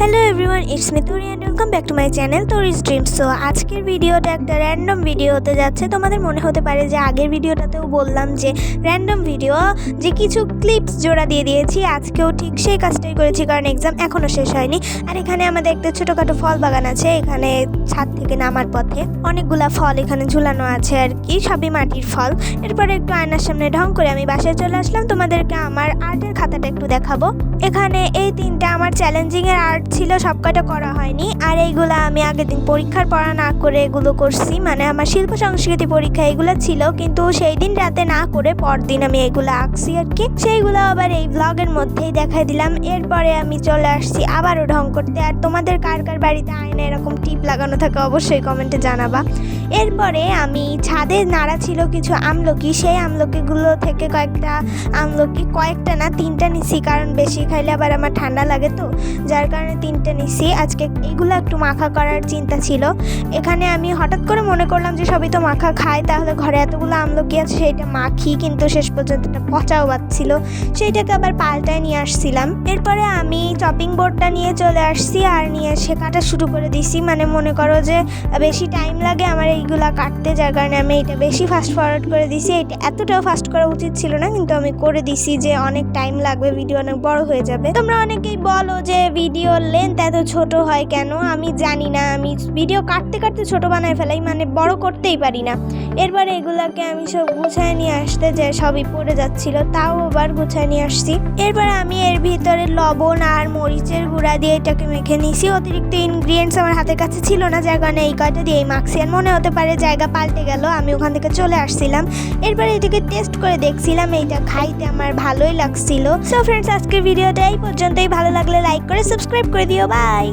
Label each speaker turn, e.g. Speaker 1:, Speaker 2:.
Speaker 1: Hello everyone, it's me Turi and welcome back to my channel Turi's dreams. So আজকের ভিডিওটা একটা random video হতে যাচ্ছে। তোমাদের মনে হতে পারে যে আগের ভিডিওটাতেও বললাম যে র্যান্ডম ভিডিও, যে কিছু ক্লিপস জোড়া দিয়ে দিয়েছি। আজকেও ঠিক সেই কাজটাই করেছি, কারণ এক্সাম এখনও শেষ হয়নি। আর এখানে আমাদের একটা ছোটোখাটো ফল বাগান আছে। এখানে ছাদ থেকে নামার পথে অনেকগুলা ফল এখানে ঝুলানো আছে আর কি, সবই মাটির ফল। এরপরে একটু আয়নার সামনে ঢং করে আমি বাসায় চলে আসলাম। তোমাদেরকে আমার আর্টের খাতাটা একটু দেখাবো। এখানে এই তিনটা আমার চ্যালেঞ্জিংয়ের আর্ট ছিল, সবকটা করা হয়নি। আর এইগুলো আমি আগের দিন পরীক্ষার পড়া না করে এগুলো করছি, মানে আমার শিল্প সংস্কৃতি পরীক্ষা এগুলো ছিল, কিন্তু সেই দিন রাতে না করে পরদিন আমি এগুলো আঁকছি আর কি। সেইগুলো আবার এই ব্লগের মধ্যেই দেখাই দিলাম। এরপরে আমি চলে আসছি আবারও ঢং করতে। আর তোমাদের কার কার বাড়িতে আয়না এরকম টিপ লাগানো থাকে অবশ্যই কমেন্টে জানাবা। এরপরে আমি ছাদে নাড়া ছিল কিছু আমলকি, সেই আমলকিগুলো থেকে কয়েকটা না 3টা নিছি, কারণ বেশি খাইলে আবার আমার ঠান্ডা লাগে, তো যার কারণে 3টা নিছি। আজকে এইগুলো একটু মাখা করার চিন্তা ছিল। এখানে আমি হঠাৎ করে মনে করলাম যে সবই তো মাখা খায়, তাহলে ঘরে এতগুলো আমলকি আছে সেইটা মাখি, কিন্তু শেষ পর্যন্ত একটা পচাও বাচ্ছিল, সেইটাকে আবার পাল্টায় নিয়ে আসছিলাম। এরপরে আমি চপিং বোর্ডটা নিয়ে চলে আসছি আর নিয়ে এসে কাটা শুরু করে দিছি। মানে মনে করো যে বেশি টাইম লাগে আমার এইগুলা কাটতে, যার কারণে আমি এটা বেশি ফাস্ট ফরওয়ার্ড করে দিছি। এটা এতটাও ফাস্ট করা উচিত ছিল না, কিন্তু আমি করে দিছি যে অনেক টাইম লাগবে, ভিডিও অনেক বড় হয়ে যাবে। তোমরা অনেকেই বলো যে ভিডিওর লেন্থ এত ছোট হয় কেন, আমি জানি না। আমি ভিডিও কাটতে কাটতে ছোট বানায় ফেলাই, মানে বড় করতেই পারি না। এরপরে এগুলাকে আমি সব গুছায় নিয়ে আসতে যে সবই পড়ে যাচ্ছিল, তাও আবার গুছায় নিয়ে আসছি। এরপরে আমি এর ভিতরে লবণ আর মরিচের গুঁড়া দিয়ে এটাকে মেখে নিয়েছি। অতিরিক্ত ইনগ্রিডিয়েন্টস আমার হাতের কাছে ছিল না, যার কারণে এই কয়টা দিয়েই মাখছি। আর মনে হতে পারে জায়গা পাল্টে গেল, আমি ওখান থেকে চলে আসছিলাম। এরপরে এটাকে টেস্ট করে দেখছিলাম, এইটা খাইতে আমার ভালোই লাগছিল। সো ফ্রেন্ডস, আজকের ভিডিওটা এই পর্যন্তই। ভালো লাগলে লাইক করে সাবস্ক্রাইব করে দিও। বাই।